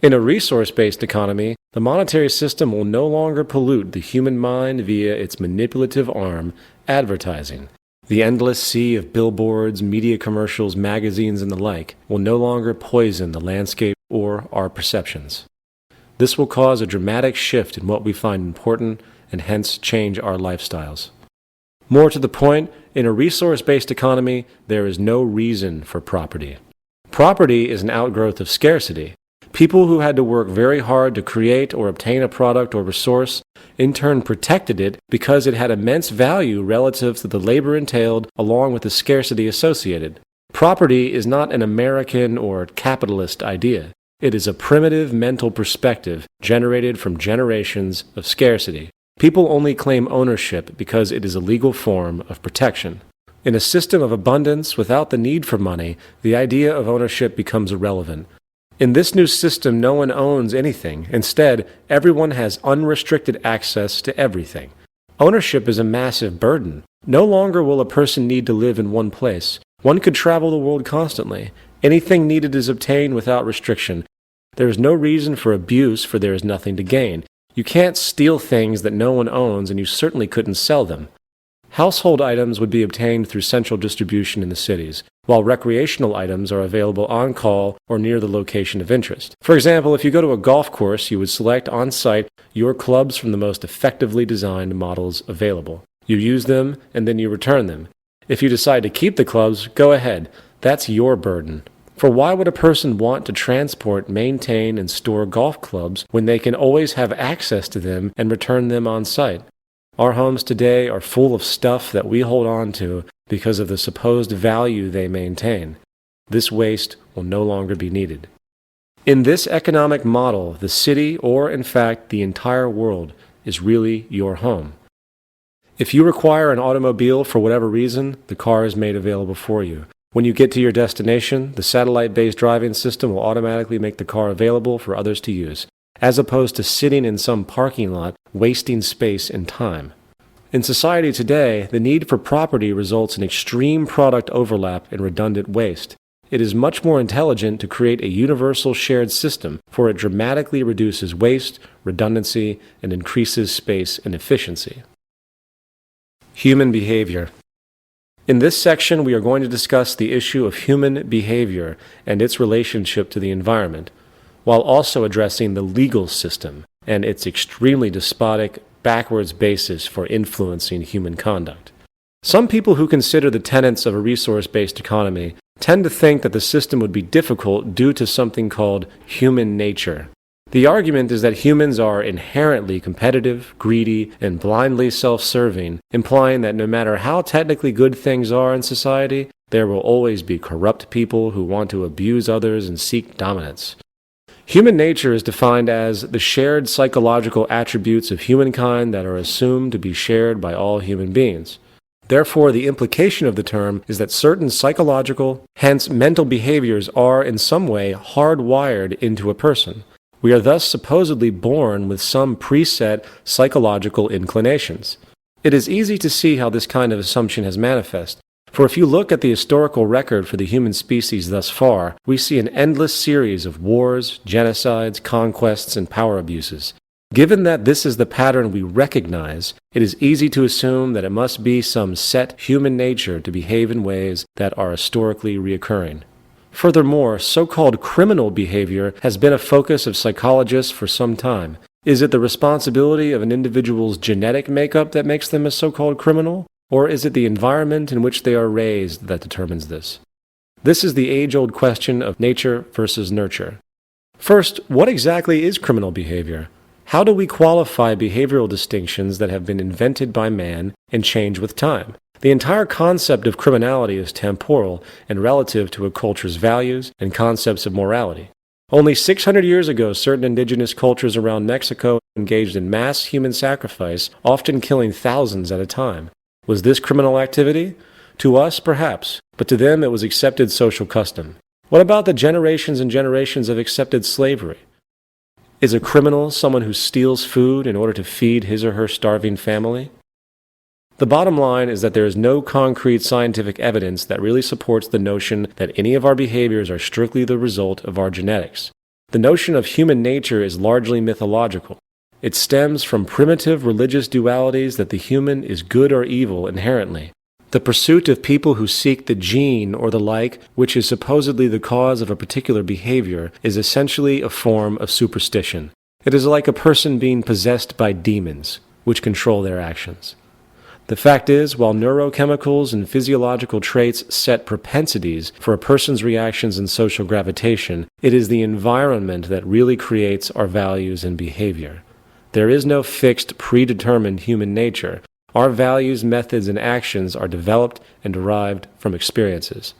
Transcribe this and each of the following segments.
In a resource-based economy, the monetary system will no longer pollute the human mind via its manipulative arm, advertising. The endless sea of billboards, media commercials, magazines, and the like will no longer poison the landscape or our perceptions. This will cause a dramatic shift in what we find important and hence change our lifestyles. More to the point, in a resource-based economy, there is no reason for property. Property is an outgrowth of scarcity. People who had to work very hard to create or obtain a product or resource in turn protected it because it had immense value relative to the labor entailed along with the scarcity associated. Property is not an American or capitalist idea. It is a primitive mental perspective generated from generations of scarcity. People only claim ownership because it is a legal form of protection. In a system of abundance without the need for money, the idea of ownership becomes irrelevant. In this new system, no one owns anything. Instead, everyone has unrestricted access to everything. Ownership is a massive burden. No longer will a person need to live in one place. One could travel the world constantly. Anything needed is obtained without restriction. There is no reason for abuse, for there is nothing to gain. You can't steal things that no one owns, and you certainly couldn't sell them. Household items would be obtained through central distribution in the cities, while recreational items are available on call or near the location of interest. For example, if you go to a golf course, you would select on site your clubs from the most effectively designed models available. You use them, and then you return them. If you decide to keep the clubs, go ahead. That's your burden. For why would a person want to transport, maintain, and store golf clubs when they can always have access to them and return them on site? Our homes today are full of stuff that we hold on to because of the supposed value they maintain. This waste will no longer be needed. In this economic model, the city, or in fact the entire world, is really your home. If you require an automobile for whatever reason, the car is made available for you. When you get to your destination, the satellite-based driving system will automatically make the car available for others to use, as opposed to sitting in some parking lot, wasting space and time. In society today, the need for property results in extreme product overlap and redundant waste. It is much more intelligent to create a universal shared system, for it dramatically reduces waste, redundancy, and increases space and efficiency. Human behavior. In this section, we are going to discuss the issue of human behavior and its relationship to the environment, while also addressing the legal system and its extremely despotic, backwards basis for influencing human conduct. Some people who consider the tenets of a resource-based economy tend to think that the system would be difficult due to something called human nature. The argument is that humans are inherently competitive, greedy, and blindly self-serving, implying that no matter how technically good things are in society, there will always be corrupt people who want to abuse others and seek dominance. Human nature is defined as the shared psychological attributes of humankind that are assumed to be shared by all human beings. Therefore, the implication of the term is that certain psychological, hence mental behaviors are in some way hardwired into a person. We are thus supposedly born with some preset psychological inclinations. It is easy to see how this kind of assumption has manifested. For if you look at the historical record for the human species thus far, we see an endless series of wars, genocides, conquests, and power abuses. Given that this is the pattern we recognize, it is easy to assume that it must be some set human nature to behave in ways that are historically reoccurring. Furthermore, so-called criminal behavior has been a focus of psychologists for some time. Is it the responsibility of an individual's genetic makeup that makes them a so-called criminal? Or is it the environment in which they are raised that determines this? This is the age-old question of nature versus nurture. First, what exactly is criminal behavior? How do we qualify behavioral distinctions that have been invented by man and change with time? The entire concept of criminality is temporal and relative to a culture's values and concepts of morality. Only 600 years ago, certain indigenous cultures around Mexico engaged in mass human sacrifice, often killing thousands at a time. Was this criminal activity? To us, perhaps, but to them it was accepted social custom. What about the generations and generations of accepted slavery? Is a criminal someone who steals food in order to feed his or her starving family? The bottom line is that there is no concrete scientific evidence that really supports the notion that any of our behaviors are strictly the result of our genetics. The notion of human nature is largely mythological. It stems from primitive religious dualities that the human is good or evil inherently. The pursuit of people who seek the gene or the like, which is supposedly the cause of a particular behavior, is essentially a form of superstition. It is like a person being possessed by demons, which control their actions. The fact is, while neurochemicals and physiological traits set propensities for a person's reactions and social gravitation, it is the environment that really creates our values and behavior. There is no fixed, predetermined human nature. Our values, methods, and actions are developed and derived from experiences.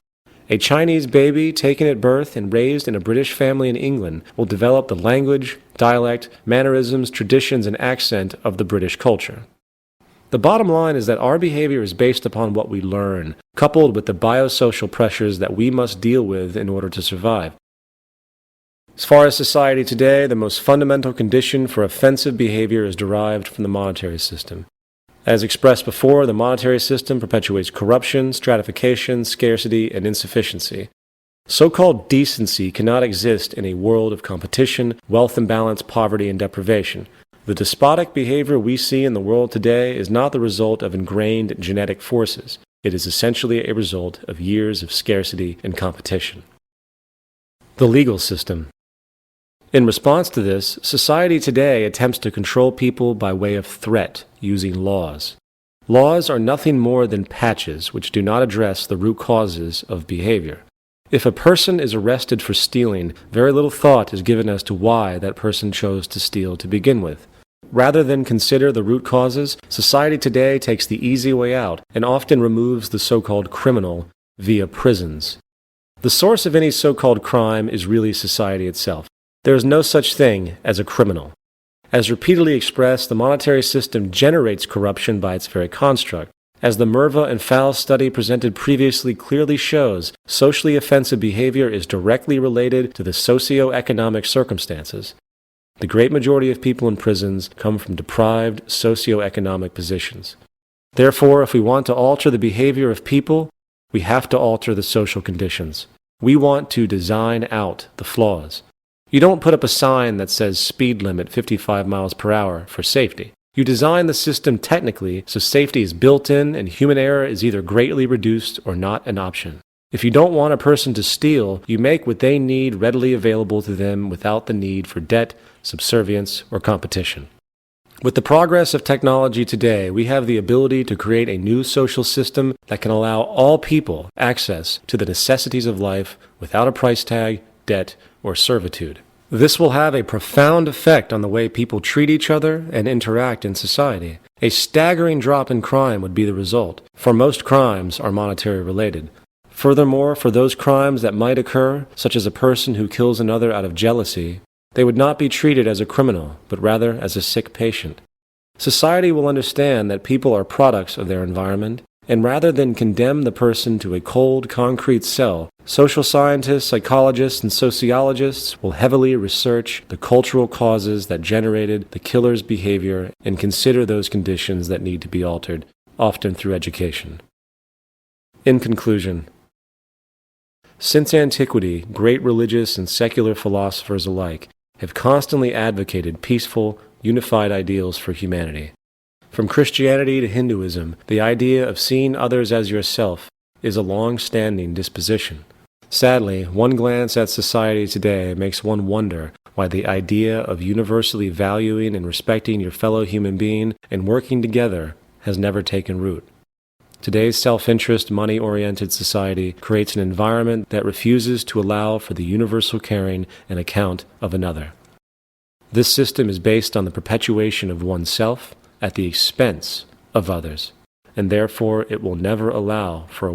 A Chinese baby taken at birth and raised in a British family in England will develop the language, dialect, mannerisms, traditions, and accent of the British culture. The bottom line is that our behavior is based upon what we learn, coupled with the biosocial pressures that we must deal with in order to survive. As far as society today, the most fundamental condition for offensive behavior is derived from the monetary system. As expressed before, the monetary system perpetuates corruption, stratification, scarcity, and insufficiency. So-called decency cannot exist in a world of competition, wealth imbalance, poverty, and deprivation. The despotic behavior we see in the world today is not the result of ingrained genetic forces. It is essentially a result of years of scarcity and competition. The legal system. In response to this, society today attempts to control people by way of threat, using laws. Laws are nothing more than patches which do not address the root causes of behavior. If a person is arrested for stealing, very little thought is given as to why that person chose to steal to begin with. Rather than consider the root causes, society today takes the easy way out and often removes the so-called criminal via prisons. The source of any so-called crime is really society itself. There is no such thing as a criminal. As repeatedly expressed, the monetary system generates corruption by its very construct. As the Merva and Fowl study presented previously clearly shows, socially offensive behavior is directly related to the socio-economic circumstances. The great majority of people in prisons come from deprived socio-economic positions. Therefore, if we want to alter the behavior of people, we have to alter the social conditions. We want to design out the flaws. You don't put up a sign that says speed limit 55 miles per hour for safety. You design the system technically so safety is built in and human error is either greatly reduced or not an option. If you don't want a person to steal, you make what they need readily available to them without the need for debt, subservience, or competition. With the progress of technology today, we have the ability to create a new social system that can allow all people access to the necessities of life without a price tag, debt, or servitude. This will have a profound effect on the way people treat each other and interact in society. A staggering drop in crime would be the result, for most crimes are monetary related. Furthermore, for those crimes that might occur, such as a person who kills another out of jealousy, they would not be treated as a criminal, but rather as a sick patient. Society will understand that people are products of their environment, and rather than condemn the person to a cold, concrete cell, social scientists, psychologists, and sociologists will heavily research the cultural causes that generated the killer's behavior and consider those conditions that need to be altered, often through education. In conclusion, since antiquity, great religious and secular philosophers alike have constantly advocated peaceful, unified ideals for humanity. From Christianity to Hinduism, the idea of seeing others as yourself is a long-standing disposition. Sadly, one glance at society today makes one wonder why the idea of universally valuing and respecting your fellow human being and working together has never taken root. Today's self-interest, money-oriented society creates an environment that refuses to allow for the universal caring and account of another. This system is based on the perpetuation of oneself at the expense of others, and therefore it will never allow for a